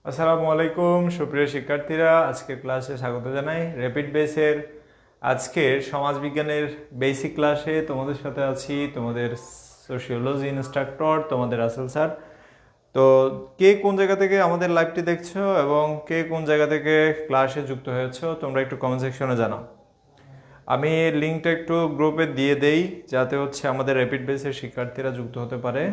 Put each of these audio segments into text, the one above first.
আসসালামু আলাইকুম সুপ্রিয় শিক্ষার্থীরা, আজকের ক্লাসে স্বাগত জানাই। র্যাপিড বেসের আজকের সমাজবিজ্ঞানের বেসিক ক্লাসে তোমাদের সাথে আছি তোমাদের সোশিওলজি ইনস্ট্রাক্টর, তোমাদের রাসেল স্যার। তো কে কোন জায়গা থেকে আমাদের লাইভটি দেখছো এবং কে কোন জায়গা থেকে ক্লাসে যুক্ত হয়েছো তোমরা একটু কমেন্ট সেকশনে জানাও। আমি লিঙ্কটা একটু গ্রুপে দিয়ে দেই যাতে আমাদের র্যাপিড বেসের শিক্ষার্থীরা যুক্ত হতে পারে।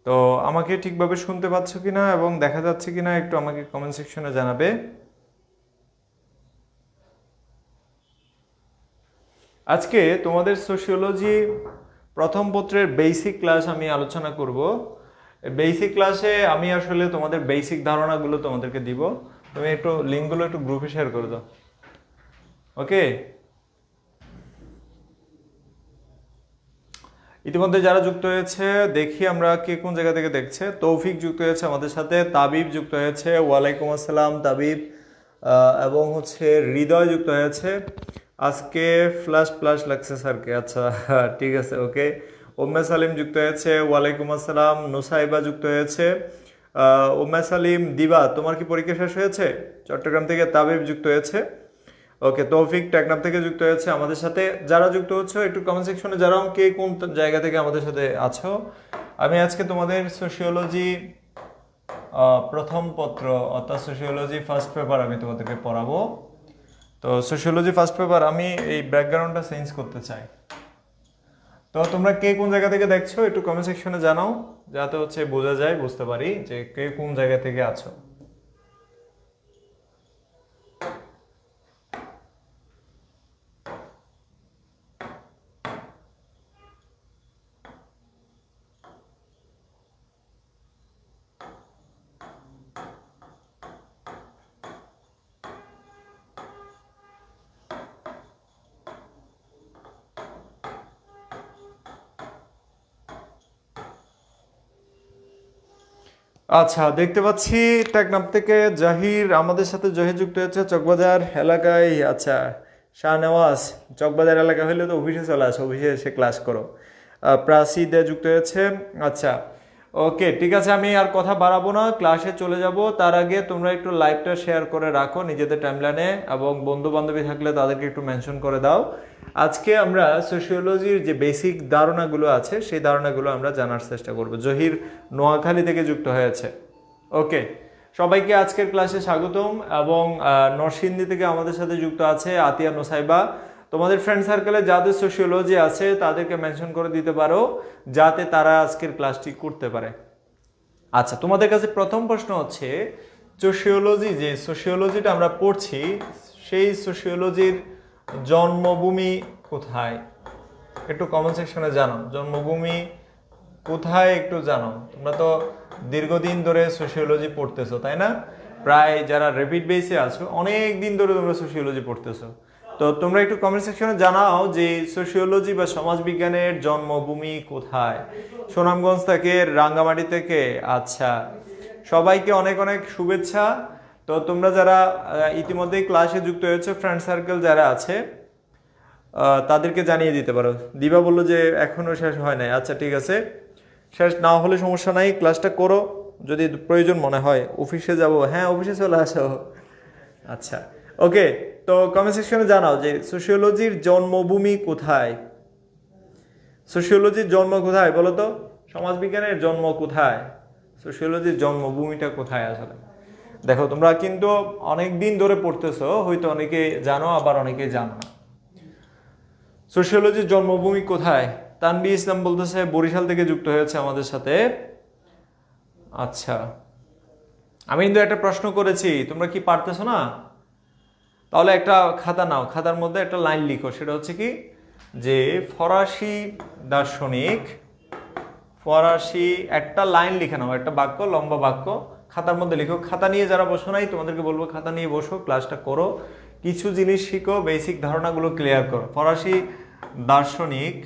তো আমাকে ঠিকভাবে শুনতে পাচ্ছ কিনা এবং দেখা যাচ্ছে কিনা একটু আমাকে কমেন্ট সেকশনে জানাবে। আজকে তোমাদের সোশিওলজি প্রথম পত্রের বেসিক ক্লাস আমি আলোচনা করব। বেসিক ক্লাসে আমি আসলে তোমাদের বেসিক ধারণাগুলো তোমাদেরকে দিব। তুমি একটু লিঙ্কগুলো একটু গ্রুপে শেয়ার করে দাও। ওকে, ইতিমধ্যে যারা যুক্ত হয়েছে দেখি আমরা কে কোন জায়গা থেকে দেখছে। তৌফিক যুক্ত হয়েছে আমাদের সাথে, তাবিব যুক্ত হয়েছে, ওয়ালাইকুম আসসালাম তাবিব, এবং হৃদয় যুক্ত হয়েছে। আজকে ফ্ল্যাশ ফ্ল্যাশ লাগছে স্যারকে, আচ্ছা ঠিক আছে ওকে। ওম্মে সালিম যুক্ত হয়েছে, ওয়ালাইকুম আসসালাম। নুসাইবা যুক্ত হয়েছে। ওম্মে সালিম দিবা, তোমার কি পরীক্ষা শেষ হয়েছে? চট্টগ্রাম থেকে তাবিব যুক্ত হয়েছে। ওকে, তৌফিক টেকনাফ থেকে যুক্ত হয়েছে আমাদের সাথে। যারা যুক্ত হচ্ছে একটু কমেন্ট সেকশনে জানাও কে কোন জায়গা থেকে আমাদের সাথে আছো। আমি আজকে তোমাদের সোশিওলজি প্রথম পত্র অর্থাৎ সোশিওলজি ফার্স্ট পেপার আমি তোমাদেরকে পড়াবো। তো সোশিওলজি ফার্স্ট পেপার আমি এই ব্যাকগ্রাউন্ডটা চেঞ্জ করতে চাই। তো তোমরা কে কোন জায়গা থেকে দেখছো একটু কমেন্ট সেকশনে জানাও যাতে বোঝা যায়, বুঝতে পারি যে কে কোন জায়গা থেকে আছো। আচ্ছা, দেখতে পাচ্ছি টেকনাফ থেকে জাহির আমাদের সাথে। জহির যুক্ত হচ্ছে চকবাজার এলাকায়। আচ্ছা, শাহনেওয়াজ চকবাজার এলাকা হলে তো অফিসে চলে আসো, অফিসে এসে ক্লাস করো। প্রাসিদে যুক্ত হয়েছে। আচ্ছা ওকে, ঠিক আছে, আমি আর কথা বাড়াবো না, ক্লাসে চলে যাব। তার আগে তোমরা একটু লাইভটা শেয়ার করে রাখো নিজেদের টাইমলাইনে এবং বন্ধু বান্ধবী থাকলে তাদেরকে একটু মেনশন করে দাও। আজকে আমরা সোশিওলজির যে বেসিক ধারণাগুলো আছে সেই ধারণাগুলো আমরা জানার চেষ্টা করব। জহির নোয়াখালী থেকে যুক্ত হয়েছে। ওকে, সবাইকে আজকের ক্লাসে স্বাগতম। এবং নরসিংদী থেকে আমাদের সাথে যুক্ত আছে আতিয়া নোসাইবা। তোমাদের ফ্রেন্ড সার্কেলে যাদের সোশিওলজি আছে তাদেরকে মেনশন করে দিতে পারো যাতে তারা আজকের ক্লাসটি করতে পারে। আচ্ছা, তোমাদের কাছে প্রথম প্রশ্ন হচ্ছে, যে সোশিওলজিটা আমরা পড়ছি সেই সোশিওলজির জন্মভূমি কোথায়? একটু কমেন্ট সেকশনে জানাও জন্মভূমি কোথায়, একটু জানো। তোমরা তো দীর্ঘদিন ধরে সোশিওলজি পড়তেছো, তাই না? প্রায় যারা র্যাপিড বেসে আছো অনেক দিন ধরে তোমরা সোশিওলজি পড়তেছো। তো তোমরা একটু কমেন্ট সেকশনে জানাও যে সোশিওলজি বা সমাজবিজ্ঞানের জন্মভূমি কোথায়। সুনামগঞ্জ থেকে, রাঙ্গামাটি থেকে। আচ্ছা, সবাইকে অনেক অনেক শুভেচ্ছা। তো তোমরা যারা ইতিমধ্যেই ক্লাসে যুক্ত হয়েছে, ফ্রেন্ড সার্কেল যারা আছে তাদেরকে জানিয়ে দিতে পারো। দিবা বললো যে এখনো শেষ হয় নাই। আচ্ছা ঠিক আছে, শেষ না হলে সমস্যা নাই, ক্লাসটা করো। যদি প্রয়োজন মনে হয় অফিসে যাব, হ্যাঁ অফিসে চলে আসো। আচ্ছা ওকে, তো কমেন্ট সেকশনে জানাও যে সোশিওলজির জন্মভূমি কোথায়। সোশিওলজির জন্ম কোথায় বলো তো? সমাজবিজ্ঞানের জন্ম কোথায়? সোশিওলজির জন্মভূমিটা কোথায় আসলে? দেখো, তোমরা কিন্তু অনেক দিন ধরে পড়তেছো, হয়তো অনেকে জানো আবার অনেকে জানো না। সোশিওলজির জন্মভূমি কোথায়? তানবি ইসলাম বলতেছে বরিশাল থেকে যুক্ত হয়েছে আমাদের সাথে। আচ্ছা, আমি কিন্তু একটা প্রশ্ন করেছি, তোমরা কি পারতেছো না? তাহলে একটা খাতা নাও, খাতার মধ্যে একটা লাইন লিখো। সেটা হচ্ছে কি যে ফরাসি দার্শনিক, ফরাসি একটা লাইন লিখে নাও, একটা বাক্য, লম্বা বাক্য খাতার মধ্যে লিখো। খাতা নিয়ে যারা বসো নাই তোমাদেরকে বলবো খাতা নিয়ে বসো, ক্লাসটা করো, কিছু জিনিস শিখো, বেসিক ধারণাগুলো ক্লিয়ার করো। ফরাসি দার্শনিক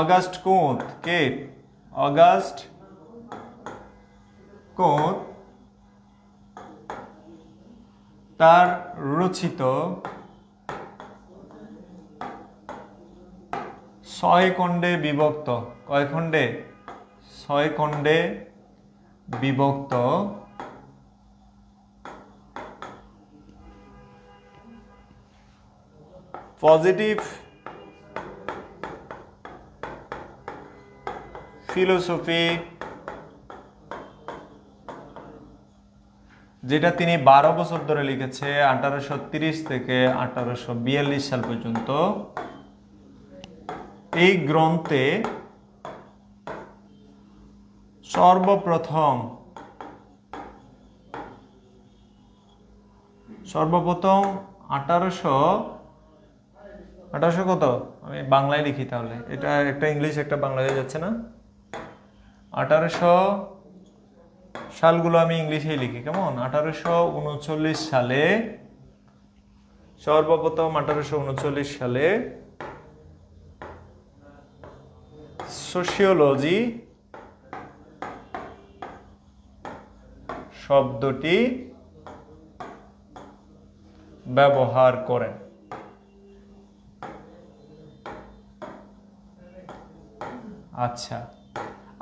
অগাস্ট কোঁত কে? অগাস্ট কোঁত তার রচিত 6 খণ্ডে বিভক্ত, কয় খণ্ডে? 6 খণ্ডে বিভক্ত পজিটিভ ফিলোসফি, যেটা তিনি 12 বছর ধরে লিখেছে 1830 থেকে 1842 সাল পর্যন্ত। এই গ্রন্থে সর্বপ্রথম আঠারোশো কত, আমি বাংলায় লিখি তাহলে, এটা একটা ইংলিশ একটা বাংলা হয়ে যাচ্ছে না, 1800 সালগুলো আমি ইংলিশেই লিখি, কেমন? 1839 সালে সর্বপ্রথম 1839 সালে সোশিওলজি শব্দটি ব্যবহার করেন। আচ্ছা,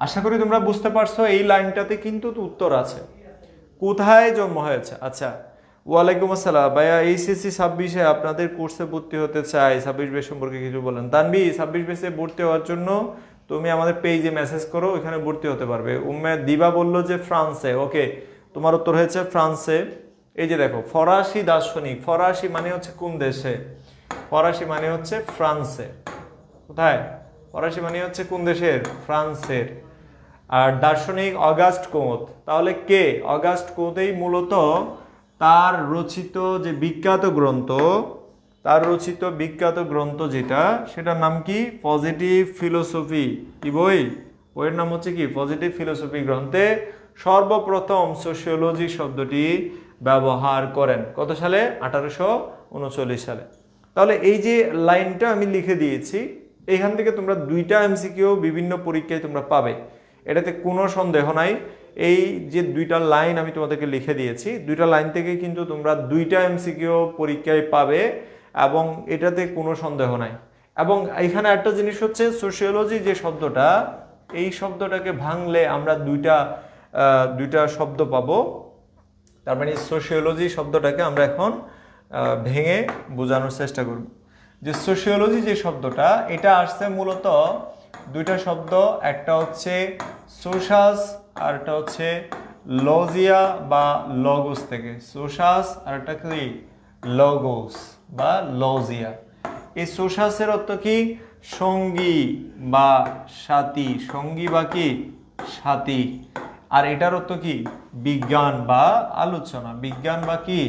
আশা করি তোমরা বুঝতে পারছো এই লাইনটাতে কিন্তু উত্তর আছে। কোথায় জন্ম হয়েছে? আচ্ছা, ওয়ালাইকুম আসসালাম ভাইয়া, এইচএসসি 26-এ আপনাদের কোর্সে ভর্তি হতে চাই, 26 ব্যাচ সম্পর্কে কিছু বলেন। তানবি, 26 ব্যাচে ভর্তি হওয়ার জন্য তুমি আমাদের পেজে মেসেজ করো, ওইখানে ভর্তি হতে পারবে। দিবা বললো যে ফ্রান্সে, ওকে, তোমার উত্তর হয়েছে ফ্রান্সে। এই যে দেখো, ফরাসি দার্শনিক, ফরাসি মানে হচ্ছে কোন দেশে? ফরাসি মানে হচ্ছে ফ্রান্সে। কোথায়? ফরাসি মানে হচ্ছে কোন দেশের? ফ্রান্সের। আর দার্শনিক অগাস্ট কোঁত, তাহলে কে? অগাস্ট কোঁতেই মূলত তার রচিত যে বিখ্যাত গ্রন্থ, যেটা, সেটার নাম কি? Positive philosophy. কি বই? বইয়ের নাম হচ্ছে কি? Positive philosophy. গ্রন্থে সর্বপ্রথম সোশিওলজি শব্দটি ব্যবহার করেন কত সালে? 1839 সালে। তাহলে এই যে লাইনটা আমি লিখে দিয়েছি, এখান থেকে তোমরা 2টা এমসিকিউ বিভিন্ন পরীক্ষায় তোমরা পাবে, এটাতে কোনো সন্দেহ নাই। এই যে 2টা লাইন আমি তোমাদেরকে লিখে দিয়েছি, 2টা লাইন থেকে কিন্তু তোমরা 2টা এমসিকিউ পরীক্ষায় পাবে, এবং এটাতে কোনো সন্দেহ নাই। এবং এখানে একটা জিনিস হচ্ছে, সোশিওলজি যে শব্দটা, এই শব্দটাকে ভাঙলে আমরা দুইটা শব্দ পাবো। তার মানে সোশিওলজি শব্দটাকে আমরা এখন ভেঙে বোঝানোর চেষ্টা করব। যে সোশিওলজি যে শব্দটা, এটা আসছে মূলত 2টা শব্দ, একটা হচ্ছে সোশাস আর একটা হচ্ছে লজিয়া বা লগোস থেকে। সোশাস আর একটা কি? লগোস বা লজিয়া। এই সোশাসের অর্থ কি? সঙ্গী বা সাথী, সঙ্গী বা কি? সাথী। আর এটার অর্থ কি? বিজ্ঞান বা আলোচনা, বিজ্ঞান বা কি?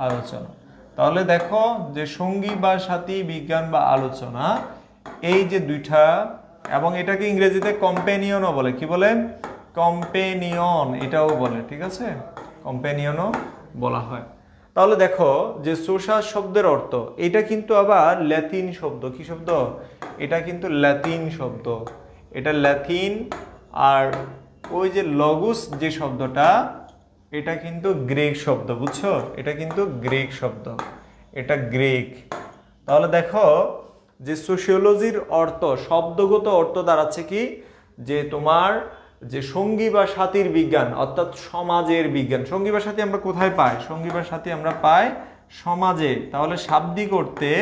আলোচনা। তাহলে দেখো যে সঙ্গী বা সাথী, বিজ্ঞান বা আলোচনা, এই যে 2টা, এবং এটাকে ইংরেজিতে কম্পেনিয়নও বলে। কি বলে? কম্পেনিয়ন, এটাও বলে, ঠিক আছে, কম্পেনিয়নও বলা হয়। তাহলে দেখো যে সোশাস শব্দের অর্থ, এটা কিন্তু আবার ল্যাতিন শব্দ। কি শব্দ? এটা কিন্তু ল্যাতিন শব্দ, এটা ল্যাতিন। আর ওই যে লগোস যে শব্দটা, এটা কিন্তু গ্রিক শব্দ, বুঝছো? এটা কিন্তু গ্রিক শব্দ, এটা গ্রিক। তাহলে দেখো যে সোশিওলজির অর্থ, শব্দগত অর্থ দাঁড়াচ্ছে কি? যে তোমার যে সঙ্গী বা সাথীর বিজ্ঞান, অর্থাৎ সমাজের বিজ্ঞান। সঙ্গী বা সাথী আমরা কোথায় পাই? সঙ্গী বা সাথী আমরা পাই সমাজে। তাহলে শাব্দিক অর্থে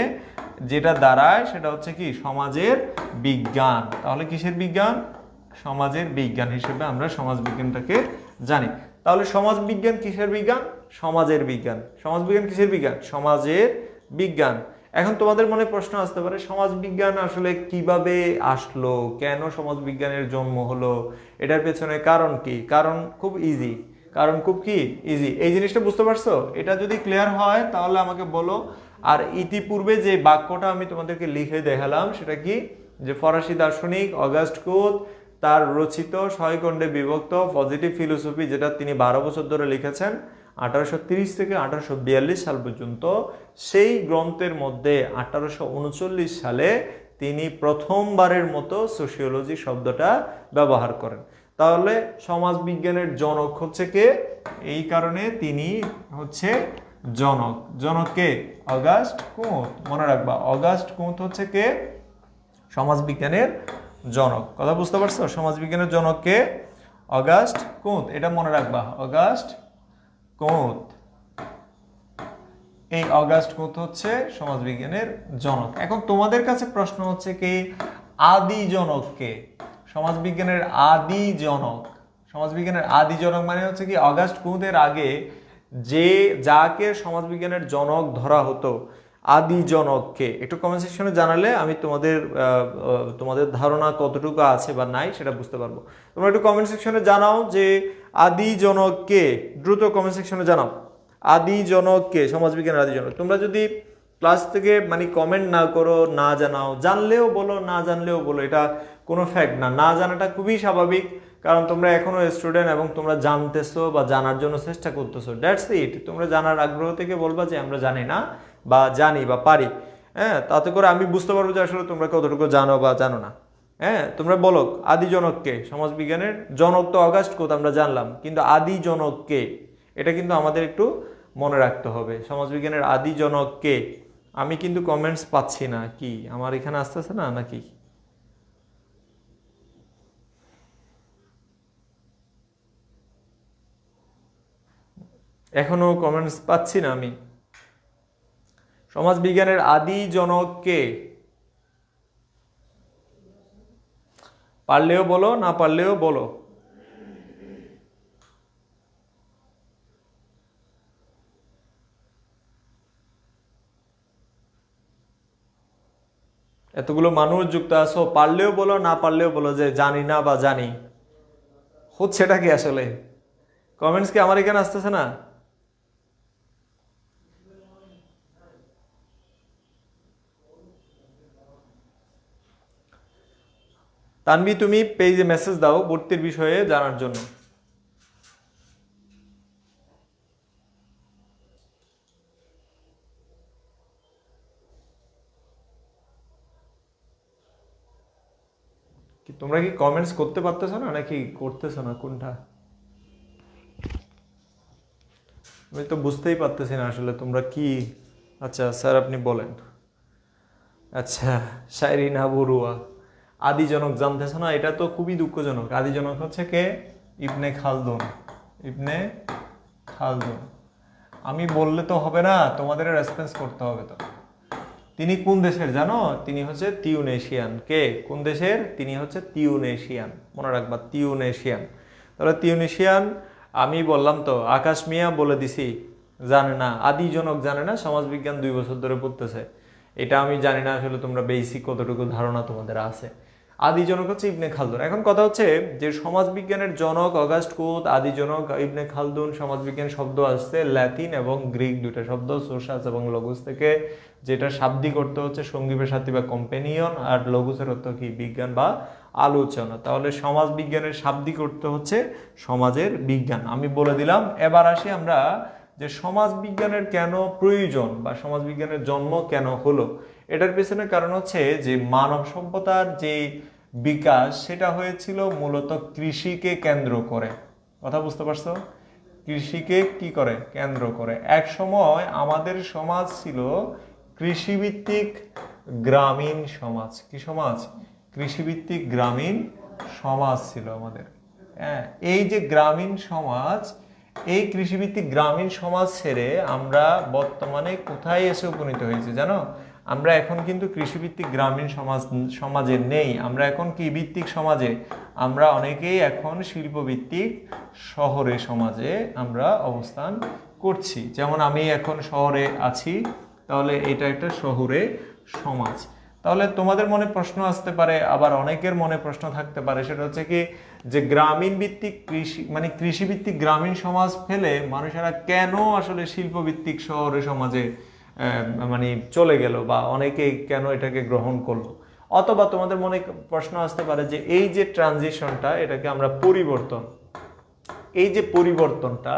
যেটা দাঁড়ায় সেটা হচ্ছে কি? সমাজের বিজ্ঞান। তাহলে কিসের বিজ্ঞান? সমাজের বিজ্ঞান হিসেবে আমরা সমাজ বিজ্ঞানটাকে জানি। তাহলে সমাজ বিজ্ঞান কিসের বিজ্ঞান? সমাজের বিজ্ঞান। সমাজ বিজ্ঞান কিসের বিজ্ঞান? সমাজের বিজ্ঞান। এখন তোমাদের মনে প্রশ্ন আসতে পারে, সমাজ বিজ্ঞান আসলে কিভাবে আসলো, কেন সমাজ বিজ্ঞানের জন্ম হলো, এটার পেছনে কারণ কি? কারণ খুব ইজি, কারণ খুব কি ইজি। এই জিনিসটা বুঝতে পারছো? এটা যদি ক্লিয়ার হয় তাহলে আমাকে বলো। আর ইতিপূর্বে যে বাক্যটা আমি তোমাদেরকে লিখে দেখালাম সেটা কি? যে ফরাসি দার্শনিক অগাস্ট কোঁত তার রচিত 6 খণ্ডে বিভক্ত পজিটিভ ফিলোসফি, যেটা তিনি 12 বছর ধরে লিখেছেন 1830 থেকে 1842 সাল পর্যন্ত, সেই গ্রন্থের মধ্যে 1839 সালে তিনি প্রথমবারের মতো সোশিওলজি শব্দটা ব্যবহার করেন। তাহলে সমাজ বিজ্ঞানের জনক হচ্ছে কে? এই কারণে তিনি হচ্ছে জনক। জনক কে? অগাস্ট কোঁত। মনে রাখবা, অগাস্ট কোঁত হচ্ছে কে? সমাজ বিজ্ঞানের জনক। কথা বুঝতে পারছো? সমাজ বিজ্ঞানের জনক কে? অগাস্ট কোঁৎ, এটা মনে রাখবা, অগাস্ট কোঁৎ। এই অগাস্ট কোঁৎ হচ্ছে সমাজবিজ্ঞানের জনক। এখন তোমাদের কাছে প্রশ্ন হচ্ছে কি, আদি জনক কে? সমাজবিজ্ঞানের আদি জনক, সমাজবিজ্ঞানের আদি জনক মানে হচ্ছে কি অগাস্ট কোঁৎের আগে যাকে সমাজবিজ্ঞানের জনক ধরা হতো, আদি জনককে একটু কমেন্ট সেকশনে জানালে আমি তোমাদের ধারণা কতটুকু আছে বা নাই সেটা বুঝতে পারবো। তোমরা একটু কমেন্ট সেকশনে জানাও যে আদি জনককে, দ্রুত কমেন্ট সেকশনে জানাও আদি জনককে, সমাজবিজ্ঞানের আদি জনক। তোমরা যদি ক্লাস থেকে মানে কমেন্ট না করো, না জানাও, জানলেও বলো না জানলেও বলো, এটা কোনো ফ্যাক্ট না, না জানাটা খুবই স্বাভাবিক, কারণ তোমরা এখনো স্টুডেন্ট এবং তোমরা জানতেছো বা জানার জন্য চেষ্টা করতেছো, দ্যাটস ইট। তোমরা জানার আগ্রহ থেকে বলবা যে আমরা জানি না বা জানি বা পারি, হ্যাঁ, তাতে করে আমি বুঝতে পারবো যে আসলে তোমরা কতটুকু জানো বা জানো না। হ্যাঁ, তোমরা বলো আদি জনককে, সমাজবিজ্ঞানের জনক তো অগাস্ট কোঁৎ আমরা জানলাম, কিন্তু আদি জনককে এটা কিন্তু আমাদের একটু মনে রাখতে হবে। সমাজবিজ্ঞানের আদি জনককে, আমি কিন্তু কমেন্টস পাচ্ছি না, কি আমার এখানে আসতেছে না নাকি? এখনো কমেন্টস পাচ্ছি না আমি। সমাজবিজ্ঞানের আদি জনককে, পারলেও বলো না পারলেও বলো। এতগুলো মানুষ যুক্ত আছো, পারলেও বলো না পারলেও বলো যে জানি না বা জানি। হচ্ছেটা কি আসলে? কমেন্টস কি আমার এখানে আসতেছে না? তানভি তুমি পেজে মেসেজ দাও ভর্তির বিষয়ে জানার জন্য। কি তোমরা কি কমেন্টস করতে পারতেছো না নাকি করতেছো না, কোনটা? আমি তো বুঝতেই পারতেছি না আসলে তোমরা কি। আচ্ছা স্যার আপনি বলেন। আচ্ছা, শায়রিনা বড়ুয়া, আদিজনক জানতেছো না? এটা তো খুবই দুঃখজনক। আদিজনক হচ্ছে কে? ইবনে খালদুন। ইবনে খালদুন। আমি বললে তো হবে না, তোমাদের রেসপন্স করতে হবে তো। তিনি কোন দেশের জানো? তিনি হচ্ছে তিউনেশিয়ান। কে? কোন দেশের? তিনি হচ্ছে তিউনেশিয়ান, মনে রাখবা তিউনেশিয়ান। তাহলে তিউনেশিয়ান, আমি বললাম তো, আকাশ মিয়া বলে দিছি জানে না, আদি জনক জানে না, সমাজবিজ্ঞান 2 বছর ধরে পড়তেছে। এটা আমি জানি না আসলে তোমরা বেসিক কতটুকু ধারণা তোমাদের আছে। আদি জনক হচ্ছে ইবনে খালদুন। এখন কথা হচ্ছে যে সমাজবিজ্ঞানের জনক অগাস্ট কোঁৎ, আদি জনক ইবনে খালদুন। সমাজবিজ্ঞান শব্দ আসছে ল্যাতিন এবং গ্রিক দুইটা শব্দ, সোসাস এবং লগোস থেকে, যেটা শাব্দিক অর্থ হচ্ছে সঙ্গী বা সাথী বা কম্পেনিয়ন, আর লগোসের অর্থ কি? বিজ্ঞান বা আলোচনা। তাহলে সমাজবিজ্ঞানের শাব্দিক অর্থ হচ্ছে সমাজের বিজ্ঞান। আমি বলে দিলাম। এবার আসি আমরা যে সমাজবিজ্ঞানের কেন প্রয়োজন বা সমাজবিজ্ঞানের জন্ম কেন হলো। এটার পেছনে কারণ হচ্ছে যে মানব সভ্যতার যে বিকাশ সেটা হয়েছিল মূলত কৃষিকে কেন্দ্র করে। কথা বুঝতে পারছো? কৃষিকে কি করে? কেন্দ্র করে। এক সময় আমাদের সমাজ ছিল কৃষিভিত্তিক গ্রামীণ সমাজ। কি সমাজ? কৃষিভিত্তিক গ্রামীণ সমাজ ছিল আমাদের। হ্যাঁ, এই যে গ্রামীণ সমাজ, এই কৃষিভিত্তিক গ্রামীণ সমাজ ছেড়ে আমরা বর্তমানে কোথায় এসে উপনীত হয়েছি জানো? আমরা এখন কিন্তু কৃষিভিত্তিক গ্রামীণ সমাজে নেই। আমরা এখন কি ভিত্তিক সমাজে? আমরা অনেকেই এখন শিল্পভিত্তিক শহরে সমাজে আমরা অবস্থান করছি। যেমন আমি এখন শহরে আছি, তাহলে এটা একটা শহুরে সমাজ। তাহলে তোমাদের মনে প্রশ্ন আসতে পারে, আবার অনেকের মনে প্রশ্ন থাকতে পারে, সেটা হচ্ছে কি যে গ্রামীণ ভিত্তিক কৃষি মানে কৃষিভিত্তিক গ্রামীণ সমাজ ফেলে মানুষেরা কেন আসলে শিল্পভিত্তিক শহরে সমাজে মানে চলে গেল, বা অনেকেই কেন এটাকে গ্রহণ করলো। অথবা তোমাদের মনে প্রশ্ন আসতে পারে যে এই যে ট্রানজিশনটা, এটাকে আমরা পরিবর্তন, এই যে পরিবর্তনটা,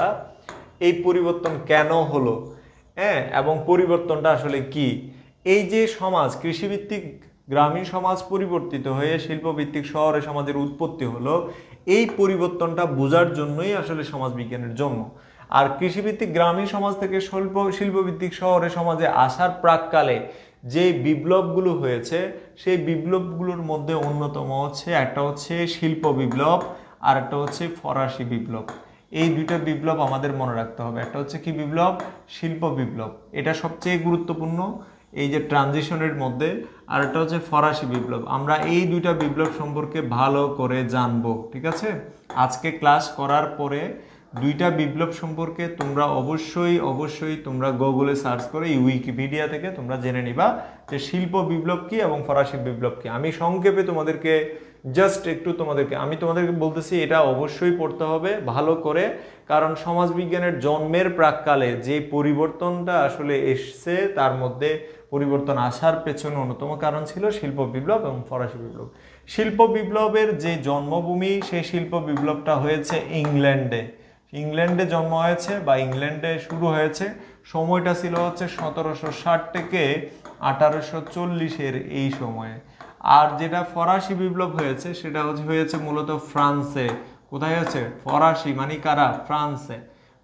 এই পরিবর্তন কেন হলো? হ্যাঁ, এবং পরিবর্তনটা আসলে কি? এই যে সমাজ কৃষিভিত্তিক গ্রামীণ সমাজ পরিবর্তিত হয়ে শিল্পভিত্তিক শহরে সমাজের উৎপত্তি হলো, এই পরিবর্তনটা বোঝার জন্যই আসলে সমাজবিজ্ঞানের জন্ম। আর কৃষিভিত্তিক গ্রামীণ সমাজ থেকে শিল্পভিত্তিক শহরে সমাজে আসার প্রাককালে যে বিপ্লবগুলো হয়েছে, সেই বিপ্লবগুলোর মধ্যে অন্যতম হচ্ছে, একটা হচ্ছে শিল্প বিপ্লব, আর একটা হচ্ছে ফরাসি বিপ্লব। এই দুইটা বিপ্লব আমাদের মনে রাখতে হবে। একটা হচ্ছে কি বিপ্লব? শিল্প বিপ্লব, এটা সবচেয়ে গুরুত্বপূর্ণ এই যে ট্রানজিশনের মধ্যে। আর একটা হচ্ছে ফরাসি বিপ্লব। আমরা এই দুইটা বিপ্লব সম্পর্কে ভালো করে জানবো, ঠিক আছে? আজকে ক্লাস করার পরে দুইটা বিপ্লব সম্পর্কে তোমরা অবশ্যই তোমরা গুগলে সার্চ করে উইকিপিডিয়া থেকে তোমরা জেনে নিবা যে শিল্প বিপ্লব কি এবং ফরাসি বিপ্লব কি। আমি সংক্ষেপে তোমাদেরকে আমি তোমাদেরকে বলতেছি এটা অবশ্যই পড়তে হবে ভালো করে, কারণ সমাজবিজ্ঞানের জন্মের প্রাক্কালে যে পরিবর্তনটা আসলে এসছে তার মধ্যে পরিবর্তন আসার পেছনে অন্যতম কারণ ছিল শিল্প বিপ্লব এবং ফরাসি বিপ্লব। শিল্প বিপ্লবের যে জন্মভূমি, সেই শিল্প বিপ্লবটা হয়েছে ইংল্যান্ডে জন্ম হয়েছে বা ইংল্যান্ডে শুরু হয়েছে। সময়টা ছিল হচ্ছে 1760 থেকে 1840-এর এই সময়ে। আর যেটা ফরাসি বিপ্লব হয়েছে সেটা হয়েছে মূলত ফ্রান্সে। কোথায় হয়েছে? ফরাসি মানে কারা?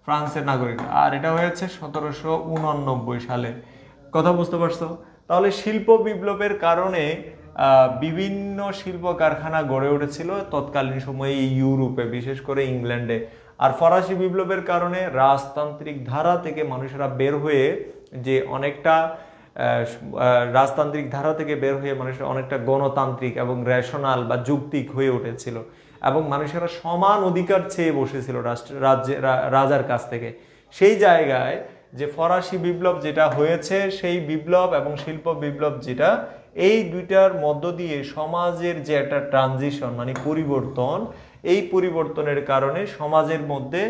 ফ্রান্সের নাগরিক। আর এটা হয়েছে 1789 সালে। কথা বুঝতে পারছো? তাহলে শিল্প বিপ্লবের কারণে বিভিন্ন শিল্প কারখানা গড়ে উঠেছিল তৎকালীন সময়ে ইউরোপে, বিশেষ করে ইংল্যান্ডে। আর ফরাসি বিপ্লবের কারণে রাজতান্ত্রিক ধারা থেকে মানুষেরা বের হয়ে যে অনেকটা মানুষেরা অনেকটা গণতান্ত্রিক এবং রেশনাল বা যৌক্তিক হয়ে উঠেছিল এবং মানুষেরা সমান অধিকার চেয়ে বসেছিল রাজার কাছ থেকে। সেই জায়গায় যে ফরাসি বিপ্লব যেটা হয়েছে, সেই বিপ্লব এবং শিল্প বিপ্লব যেটা, এই দুইটার মধ্য দিয়ে সমাজের যে একটা ট্রানজিশন মানে পরিবর্তন, এই পরিবর্তনের কারণে সমাজের মধ্যে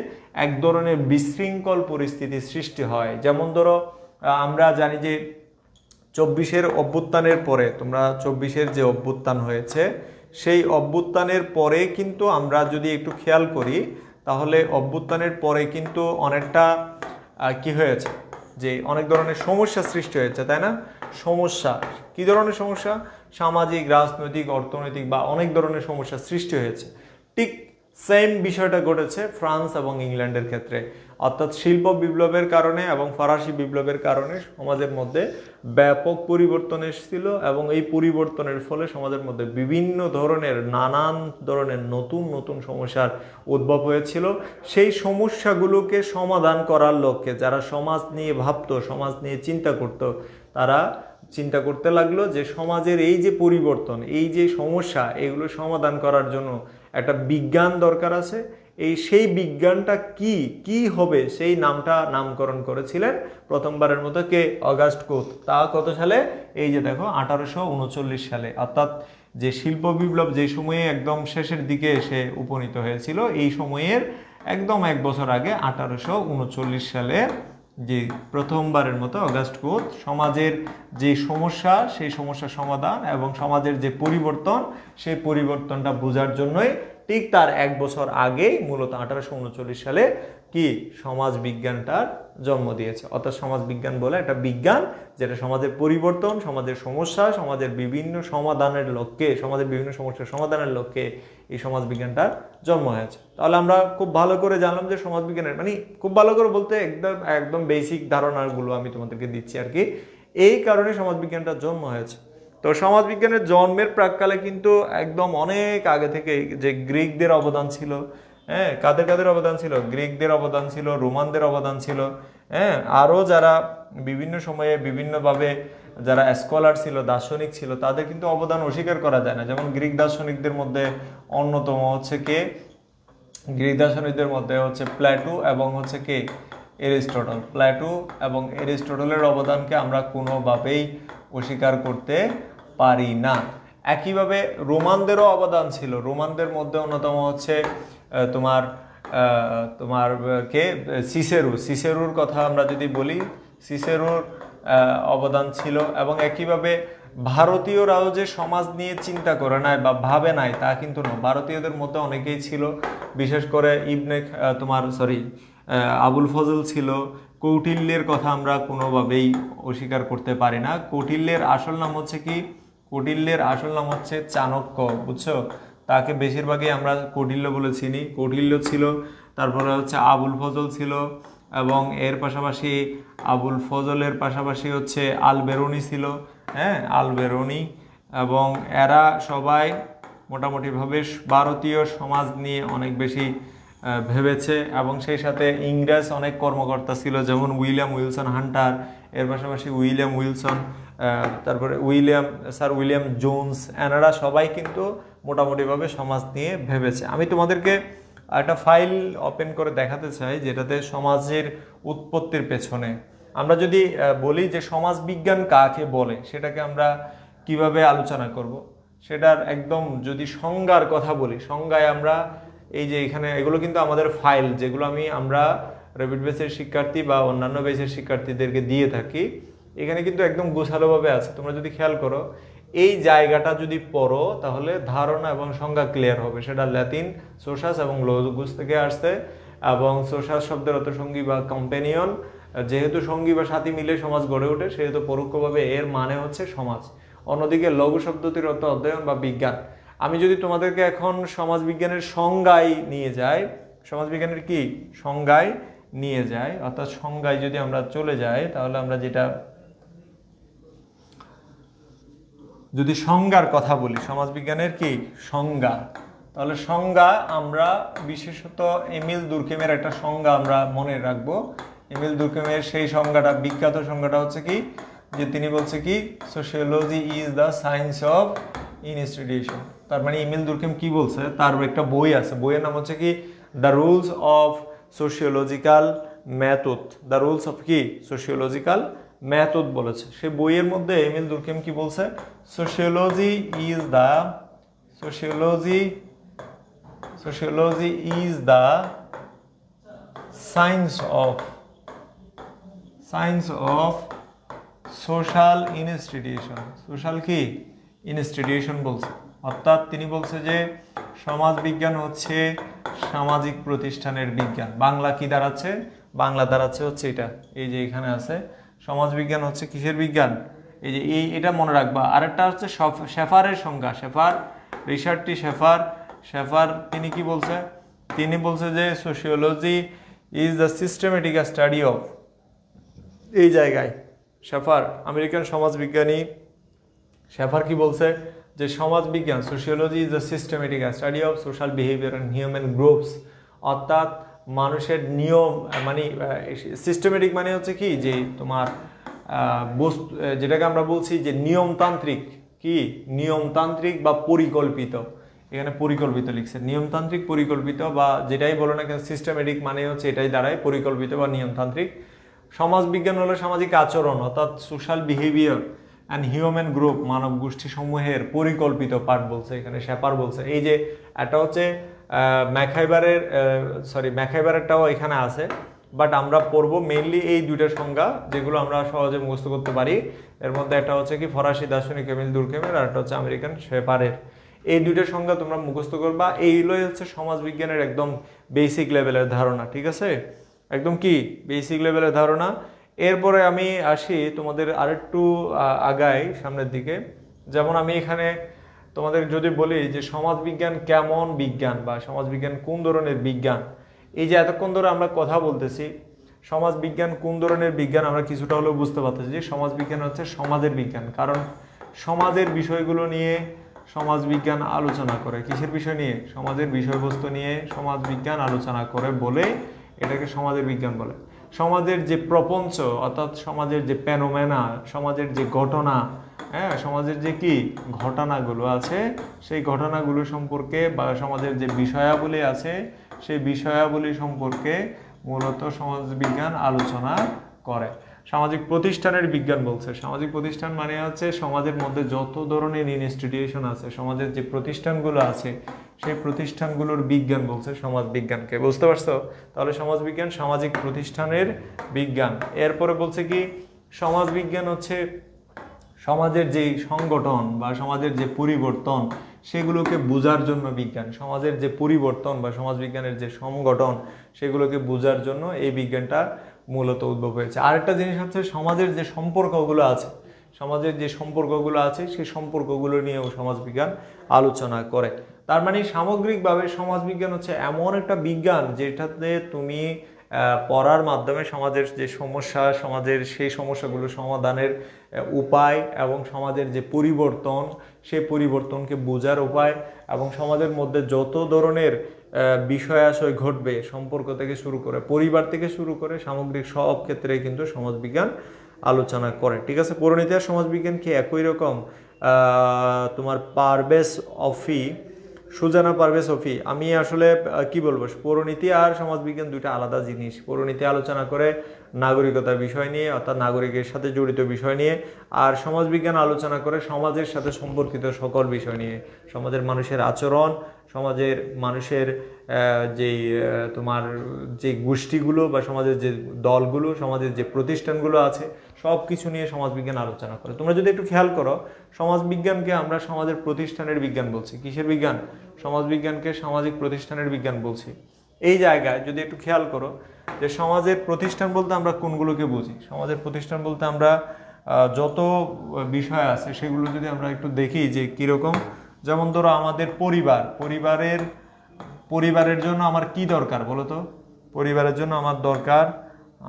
এক ধরনের বিশৃঙ্খল পরিস্থিতি সৃষ্টি হয়। যেমন ধরো আমরা জানি যে 24-এর অভ্যুত্থানের পরে, তোমরা 24-এর যে অভ্যুত্থান হয়েছে সেই অভ্যুত্থানের পরে কিন্তু আমরা যদি একটু খেয়াল করি তাহলে অভ্যুত্থানের পরে কিন্তু অনেকটা কি হয়েছে যে অনেক ধরনের সমস্যা সৃষ্টি হয়েছে, তাই না? সমস্যা, কি ধরনের সমস্যা? সামাজিক, রাজনৈতিক, অর্থনৈতিক বা অনেক ধরনের সমস্যা সৃষ্টি হয়েছে। ঠিক সেম বিষয়টা ঘটেছে ফ্রান্স এবং ইংল্যান্ডের ক্ষেত্রে। অর্থাৎ শিল্প বিপ্লবের কারণে এবং ফরাসি বিপ্লবের কারণে সমাজের মধ্যে ব্যাপক পরিবর্তন এসেছিল এবং এই পরিবর্তনের ফলে সমাজের মধ্যে নানান ধরনের নতুন সমস্যার উদ্ভব হয়েছিল। সেই সমস্যাগুলোকে সমাধান করার লক্ষ্যে যারা সমাজ নিয়ে ভাবতো, সমাজ নিয়ে চিন্তা করত, তারা চিন্তা করতে লাগলো যে সমাজের এই যে পরিবর্তন, এই যে সমস্যা, এগুলো সমাধান করার জন্য একটা বিজ্ঞান দরকার আছে। সেই বিজ্ঞানটা কি হবে, সেই নামকরণ করেছিলেন প্রথমবারের মতো কে? অগাস্ট কোত। তা কত সালে? এই যে দেখো 1839 সালে। অর্থাৎ যে শিল্প বিপ্লব যে সময়ে একদম শেষের দিকে এসে উপনীত হয়েছিল, এই সময়ের একদম 1 বছর আগে 1839 সালে যে প্রথমবারের মতো অগাস্ট কোত সমাজের যে সমস্যা, সেই সমস্যা সমাধান এবং সমাজের যে পরিবর্তন, সেই পরিবর্তনটা বোঝার জন্যই ঠিক তার 1 বছর আগেই মূলত 1839 সালে কি সমাজ বিজ্ঞানটার জন্ম দিয়েছে। অর্থাৎ সমাজ বিজ্ঞান বলে একটা বিজ্ঞান যেটা সমাজের পরিবর্তন, সমাজের সমস্যা, সমাজের বিভিন্ন সমস্যার সমাধানের লক্ষ্যে এই সমাজ বিজ্ঞানটার জন্ম হয়েছে। তাহলে আমরা খুব ভালো করে জানলাম যে সমাজ বিজ্ঞানের মানে খুব ভালো করে বলতে একদম বেসিক ধারণাগুলো আমি তোমাদেরকে দিচ্ছি আর কি। এই কারণে সমাজ বিজ্ঞানটার জন্ম হয়েছে। তো সমাজবিজ্ঞানের জন্মের প্রাক্কালে কিন্তু একদম অনেক আগে থেকে যে গ্রিকদের অবদান ছিল, হ্যাঁ, কাদের অবদান ছিল? গ্রিকদের অবদান ছিল, রোমানদের অবদান ছিল, হ্যাঁ, আরও যারা বিভিন্ন সময়ে বিভিন্নভাবে যারা স্কলার ছিল, দার্শনিক ছিল, তাদের কিন্তু অবদান অস্বীকার করা যায় না। যেমন গ্রিক দার্শনিকদের মধ্যে অন্যতম হচ্ছে কে? গ্রিক দার্শনিকদের মধ্যে হচ্ছে প্লেটো এবং হচ্ছে কে? এরিস্টটল। প্লেটো এবং এরিস্টটলের অবদানকে আমরা কোনোভাবেই অস্বীকার করতে পারি না। একইভাবে রোমানদেরও অবদান ছিল। রোমানদের মধ্যে অন্যতম হচ্ছে তোমার কে? সিসেরুর কথা আমরা যদি বলি, সিসেরুর অবদান ছিল। এবং একইভাবে ভারতীয়রাও যে সমাজ নিয়ে চিন্তা করে নাই বা ভাবে নাই তা কিন্তু না। ভারতীয়দের মধ্যে অনেকেই ছিল, বিশেষ করে আবুল ফজল ছিল। কৌটিল্যের কথা আমরা কোনোভাবেই অস্বীকার করতে পারি না। কৌটিল্যের আসল নাম হচ্ছে কি? কৌটিল্যের আসল নাম হচ্ছে চাণক্য, বুঝছো? তাকে বেশিরভাগই আমরা কৌটিল্য বলে চিনি। কৌটিল্য ছিল, তারপরে হচ্ছে আবুল ফজল ছিল, এবং এর পাশাপাশি আবুল ফজলের পাশাপাশি হচ্ছে আল বেরুনি ছিল, হ্যাঁ, আল বেরুনি। এবং এরা সবাই মোটামুটিভাবে ভারতীয় সমাজ নিয়ে অনেক বেশি ভেবেছে, এবং সেই সাথে ইংরেজ অনেক কর্মকর্তা ছিল, যেমন উইলিয়াম উইলসন হান্টার, এর পাশাপাশি উইলিয়াম উইলসন, তারপরে স্যার উইলিয়াম জোন্স, এনারা সবাই কিন্তু মোটামুটিভাবে সমাজ নিয়ে ভেবেছে। আমি তোমাদেরকে একটা ফাইল ওপেন করে দেখাতে চাই, যেটাতে সমাজের উৎপত্তির পেছনে আমরা যদি বলি যে সমাজ বিজ্ঞান কাকে বলে, সেটাকে আমরা কিভাবে আলোচনা করব, সেটার একদম যদি সংজ্ঞার কথা বলি, সংজ্ঞায় আমরা এই যে এখানে এগুলো কিন্তু আমাদের ফাইল, যেগুলো আমরা রেভিট বেসের শিক্ষার্থী বা অন্যান্য বেসের শিক্ষার্থীদেরকে দিয়ে থাকি, এখানে কিন্তু একদম গোছালোভাবে আছে। তোমরা যদি খেয়াল করো, এই জায়গাটা যদি পড়ো তাহলে ধারণা এবং সংজ্ঞা ক্লিয়ার হবে। সেটা ল্যাতিন সোসাস এবং লোগুস থেকে আসছে, এবং সোসাস শব্দের অর্থ সঙ্গী বা কম্পেনিয়ন। যেহেতু সঙ্গী বা সাথী মিলে সমাজ গড়ে ওঠে, সেহেতু পরোক্ষভাবে এর মানে হচ্ছে সমাজ। অন্যদিকে লঘু শব্দটির অর্থ অধ্যয়ন বা বিজ্ঞান। আমি যদি তোমাদেরকে এখন সমাজ বিজ্ঞানের সংজ্ঞায় নিয়ে যাই, সমাজ বিজ্ঞানের কি সংজ্ঞায় নিয়ে যাই, অর্থাৎ সংজ্ঞায় যদি আমরা চলে যাই, তাহলে আমরা যেটা যদি সংজ্ঞার কথা বলি, সমাজবিজ্ঞানের কি সংজ্ঞা, তাহলে সংজ্ঞা আমরা বিশেষত এমিল দুর্খেমের একটা সংজ্ঞা আমরা মনে রাখবো। এমিল দুর্খেমের সেই সংজ্ঞাটা, বিখ্যাত সংজ্ঞাটা হচ্ছে কি, যে তিনি বলছে কি, sociology is the science of institution. তার মানে এমিল দুর্খেম কি বলছে, তার একটা বই আছে, বইয়ের নাম হচ্ছে কি the rules of sociological method, the rules of কি সোশিওলজিক্যাল মেথড বলেছে। সে বইয়ের মধ্যে এমিল দুর্খেম কি বলছে, sociology is the science of social institution. Social কি ইনস্টিটিউশন বলছে, অর্থাৎ তিনি বলছে যে সমাজ বিজ্ঞান হচ্ছে সামাজিক প্রতিষ্ঠানের বিজ্ঞান। বাংলা কি দাঁড়াচ্ছে, বাংলা দাঁড়াচ্ছে হচ্ছে এটা, এই যে এখানে আছে, সমাজ বিজ্ঞান হচ্ছে কিসের বিজ্ঞান, এই যে এটা মনে রাখবা। আরেকটা হচ্ছে শেফারের সংজ্ঞা, রিচার্ড টি শেফার তিনি কি বলছে, তিনি বলছে যে sociology is the systematic study of, এই জায়গায় শেফার আমেরিকান সমাজবিজ্ঞানী শেফার কি বলছে, যে সমাজ বিজ্ঞান sociology is the systematic study of social behaviour and human groups, অর্থাৎ মানুষের নিয়ম, মানে সিস্টেমেটিক মানে হচ্ছে কি, যে তোমার বস্তু, যেটাকে আমরা বলছি যে নিয়মতান্ত্রিক, কি নিয়মতান্ত্রিক বা পরিকল্পিত, এখানে পরিকল্পিত লিখছে, নিয়মতান্ত্রিক পরিকল্পিত, বা যেটাই বলো না কেন সিস্টেমেটিক মানে হচ্ছে এটাই দাঁড়ায় পরিকল্পিত বা নিয়মতান্ত্রিক। সমাজ বিজ্ঞান হলো সামাজিক আচরণ, অর্থাৎ social behaviour and human group, মানব গোষ্ঠী সমূহের পরিকল্পিত পাঠ বলছে এখানে শেফার বলছে। এই যে এটা হচ্ছে ম্যাকহাইবারেরটাও এখানে আছে, বাট আমরা পড়বো মেইনলি এই দুইটা সংজ্ঞা, যেগুলো আমরা সহজে মুখস্থ করতে পারি। এর মধ্যে একটা হচ্ছে কি ফরাসি দার্শনিক এমিল দুর্খেমের, আর একটা হচ্ছে আমেরিকান শেফারের। এই দুইটা সংজ্ঞা তোমরা মুখস্থ করবা। এইগুলোই হচ্ছে সমাজ বিজ্ঞানের একদম বেসিক লেভেলের ধারণা, ঠিক আছে, একদম কি বেসিক লেভেলের ধারণা। এরপরে আমি আসি তোমাদের আরেকটু আগাই সামনের দিকে। যেমন আমি এখানে তোমাদের যদি বলি যে সমাজ বিজ্ঞান কেমন বিজ্ঞান, বা সমাজ বিজ্ঞান কোন ধরনের বিজ্ঞান, এই যে এতক্ষণ ধরে আমরা কথা বলতেছি সমাজ বিজ্ঞান কোন ধরনের বিজ্ঞান, আমরা কিছুটা হলেও বুঝতে পারতেছি যে সমাজ বিজ্ঞান হচ্ছে সমাজের বিজ্ঞান। কারণ সমাজের বিষয়গুলো নিয়ে সমাজ বিজ্ঞান আলোচনা করে, কিসের বিষয় নিয়ে, সমাজের বিষয়বস্তু নিয়ে সমাজ বিজ্ঞান আলোচনা করে বলে এটাকে সমাজের বিজ্ঞান বলে। সমাজের যে প্রপঞ্চ, অর্থাৎ সমাজের যে প্যানোমেনা, সমাজের যে ঘটনা, সমাজের যে কি ঘটনাগুলো আছে, সেই ঘটনাগুলো সম্পর্কে বা সমাজের যে বিষয়াবলী আছে, সেই বিষয়াবলী সম্পর্কে মূলত সমাজ বিজ্ঞান আলোচনা করে। সামাজিক প্রতিষ্ঠানের বিজ্ঞান বলছে, সামাজিক প্রতিষ্ঠান মানে হচ্ছে সমাজের মধ্যে যত ধরনের ইনস্টিটিউশন আছে, সমাজের যে প্রতিষ্ঠানগুলো আছে, সেই প্রতিষ্ঠানগুলোর বিজ্ঞান বলছে সমাজ বিজ্ঞানকে। বুঝতে পারছো? তাহলে সমাজ বিজ্ঞান সামাজিক প্রতিষ্ঠানের বিজ্ঞান। এরপরে বলছে কি, সমাজ বিজ্ঞান হচ্ছে সমাজের যে সংগঠন বা সমাজের যে পরিবর্তন, সেগুলোকে বোঝার জন্য বিজ্ঞান। সমাজের যে পরিবর্তন বা সমাজ বিজ্ঞানের যে সংগঠন, সেগুলোকে বোঝার জন্য এই বিজ্ঞানটা মূলত উদ্ভব হয়েছে। আরেকটা জিনিস হচ্ছে সমাজের যে সম্পর্কগুলো আছে, সমাজের যে সম্পর্কগুলো আছে, সেই সম্পর্কগুলো নিয়েও সমাজবিজ্ঞান আলোচনা করে। তার মানে সামগ্রিকভাবে সমাজবিজ্ঞান হচ্ছে এমন একটা বিজ্ঞান যেটাতে তুমি পড়ার মাধ্যমে সমাজের যে সমস্যা, সমাজের সেই সমস্যাগুলো সমাধানের উপায় এবং সমাজের যে পরিবর্তন, সেই পরিবর্তনকে বোঝার উপায় এবং সমাজের মধ্যে যত ধরনের বিষয় আশয় ঘটবে, সম্পর্ক থেকে শুরু করে, পরিবার থেকে শুরু করে সামগ্রিক সব ক্ষেত্রে কিন্তু সমাজবিজ্ঞান আলোচনা করে। ঠিক আছে, পরিণতি আর সমাজবিজ্ঞান কি একই রকম? তোমার পারভেজ অফি, সুজানা পারভেজ অফি, আমি আসলে কি বলবো, পরিণতি আর সমাজবিজ্ঞান দুইটা আলাদা জিনিস। পরিণতি আলোচনা করে নাগরিকতার বিষয় নিয়ে, অর্থাৎ নাগরিকের সাথে জড়িত বিষয় নিয়ে, আর সমাজবিজ্ঞান আলোচনা করে সমাজের সাথে সম্পর্কিত সকল বিষয় নিয়ে, সমাজের মানুষের আচরণ, সমাজের মানুষের যেই তোমার যে গোষ্ঠীগুলো বা সমাজের যে দলগুলো, সমাজের যে প্রতিষ্ঠানগুলো আছে, সব কিছু নিয়ে সমাজবিজ্ঞান আলোচনা করে। তোমরা যদি একটু খেয়াল করো, সমাজবিজ্ঞানকে আমরা সমাজের প্রতিষ্ঠানের বিজ্ঞান বলছি। কিসের বিজ্ঞান? সমাজবিজ্ঞানকে সামাজিক প্রতিষ্ঠানের বিজ্ঞান বলছি। এই জায়গায় যদি একটু খেয়াল করো যে সমাজের প্রতিষ্ঠান বলতে আমরা কোনগুলোকে বুঝি। সমাজের প্রতিষ্ঠান বলতে আমরা যত বিষয় আছে সেগুলো যদি আমরা একটু দেখি যে কীরকম, যেমন ধরো আমাদের পরিবারের জন্য আমার কি দরকার বলো তো? পরিবারের জন্য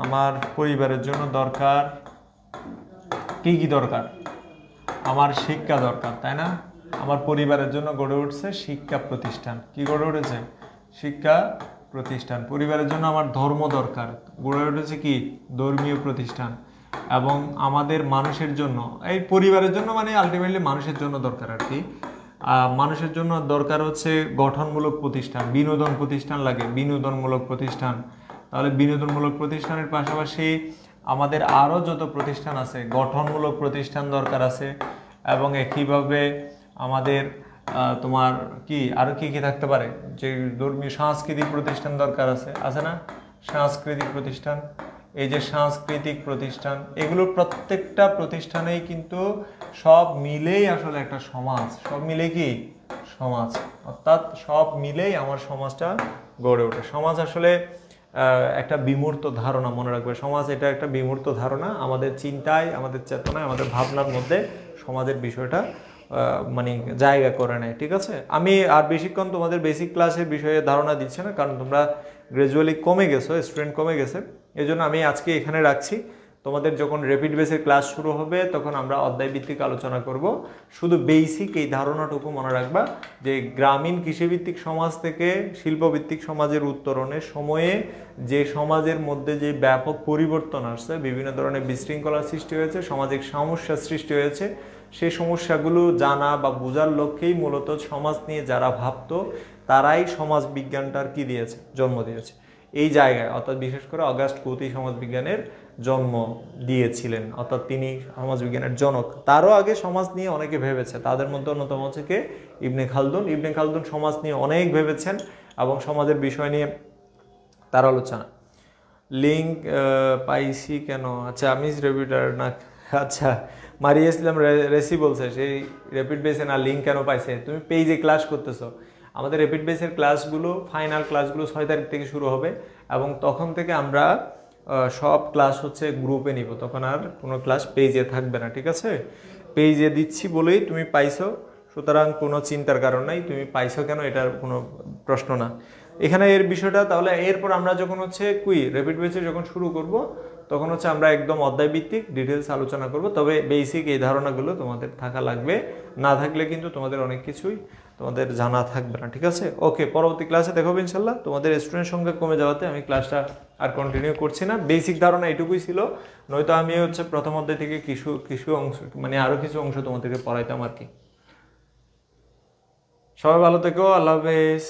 আমার পরিবারের জন্য দরকার কি কি দরকার? আমার শিক্ষা দরকার, তাই না? আমার পরিবারের জন্য গড়ে উঠছে শিক্ষা প্রতিষ্ঠান। কি গড়ে উঠেছে? শিক্ষা প্রতিষ্ঠান। পরিবারের জন্য আমার ধর্ম দরকার, গড়ে উঠেছে কি? ধর্মীয় প্রতিষ্ঠান। এবং আমাদের মানুষের জন্য, এই পরিবারের জন্য মানে আলটিমেটলি মানুষের জন্য দরকার আর কি। মানুষের জন্য দরকার হচ্ছে গঠনমূলক প্রতিষ্ঠান, বিনোদন প্রতিষ্ঠান লাগে, বিনোদনমূলক প্রতিষ্ঠান। তাহলে বিনোদনমূলক প্রতিষ্ঠানের পাশাপাশি আমাদের আরও যত প্রতিষ্ঠান আছে, গঠনমূলক প্রতিষ্ঠান দরকার আছে। এবং একইভাবে আমাদের তোমার কি আরও কি কি থাকতে পারে, যে ধর্মীয় সাংস্কৃতিক প্রতিষ্ঠান দরকার আছে না? সাংস্কৃতিক প্রতিষ্ঠান, এই যে সাংস্কৃতিক প্রতিষ্ঠান, এগুলোর প্রত্যেকটা প্রতিষ্ঠানেই কিন্তু সব মিলেই আসলে একটা সমাজ, সব মিলে কি সমাজ, অর্থাৎ সব মিলেই আমার সমাজটা গড়ে ওঠে। সমাজ আসলে একটা বিমূর্ত ধারণা, মনে রাখবে, সমাজ এটা একটা বিমূর্ত ধারণা। আমাদের চিন্তায়, আমাদের চেতনায়, আমাদের ভাবনার মধ্যে সমাজের বিষয়টা মানে জায়গা করে নেয়। ঠিক আছে, আমি আর বেশিক্ষণ তোমাদের বেসিক ক্লাসের বিষয়ে ধারণা দিচ্ছি না, কারণ তোমরা গ্র্যাজুয়ালি কমে গেছো, স্টুডেন্ট কমে গেছে। এই জন্য আমি আজকে এখানে রাখছি। তোমাদের যখন র্যাপিড বেসের ক্লাস শুরু হবে তখন আমরা অধ্যায়ভিত্তিক আলোচনা করব। শুধু বেসিক এই ধারণাটুকু মনে রাখবা যে গ্রামীণ কৃষিভিত্তিক সমাজ থেকে শিল্পভিত্তিক সমাজের উত্তরণের সময়ে যে সমাজের মধ্যে যে ব্যাপক পরিবর্তন আসছে, বিভিন্ন ধরনের বিশৃঙ্খলার সৃষ্টি হয়েছে, সামাজিক সমস্যার সৃষ্টি হয়েছে, সেই সমস্যাগুলো জানা বা বোঝার লক্ষ্যেই মূলত সমাজ নিয়ে যারা ভাবতো তারাই সমাজ বিজ্ঞানটার কি দিয়েছে, জন্ম দিয়েছে। এই জায়গায় অর্থাৎ বিশেষ করে অগাস্ট কোতি সমাজবিজ্ঞানের জন্ম দিয়েছিলেন, অর্থাৎ তিনি সমাজবিজ্ঞানের জনক। তারও আগে সমাজ নিয়ে অনেকে ভেবেছে, তাদের মধ্যে অন্যতম হচ্ছে কে? ইবনে খালদুন। ইবনে খালদুন সমাজ নিয়ে অনেক ভেবেছেন এবং সমাজের বিষয় নিয়ে তার আলোচনা। লিঙ্ক পাইছি কেন? আচ্ছা, আমি রেপিটার না, আচ্ছা মারিয়া ইসলাম রেসি বলছে সেই র্যাপিড বেসে না লিঙ্ক কেন পাইছে। তুমি পেজে ক্লাস করতেছো। আমাদের র্যাপিড বেসের ক্লাসগুলো, ফাইনাল ক্লাসগুলো 6 তারিখ থেকে শুরু হবে এবং তখন থেকে আমরা সব ক্লাস হচ্ছে গ্রুপে নিব, তখন আর কোনো ক্লাস পেজে থাকবে না। ঠিক আছে, পেজে দিচ্ছি বলেই তুমি পাইছো, সুতরাং কোনো চিন্তার কারণ নাই। তুমি পাইছো কেন এটার কোনো প্রশ্ন না এখানে এর বিষয়টা। তাহলে এরপর আমরা যখন হচ্ছে র্যাপিড বেসে যখন শুরু করব তখন হচ্ছে আমরা একদম অধ্যায়ভিত্তিক ডিটেলস আলোচনা করব। তবে বেসিক এই ধারণাগুলো তোমাদের থাকা লাগবে, না থাকলে কিন্তু তোমাদের অনেক কিছুই তোমাদের জানা থাকবে না। ঠিক আছে, ওকে, পরবর্তী ক্লাসে দেখো ইনশাল্লাহ। তোমাদের স্টুডেন্ট সংখ্যা কমে যাওয়াতে আমি ক্লাসটা আর কন্টিনিউ করছি না। বেসিক ধারণা এটুকুই ছিল, নয়তো আমি হচ্ছে প্রথম অধ্যায় থেকে কিছু অংশ মানে আরও কিছু অংশ তোমাদেরকে পড়াইতাম আর কি। সবাই ভালো থেকো, আল্লাহ হাফেজ।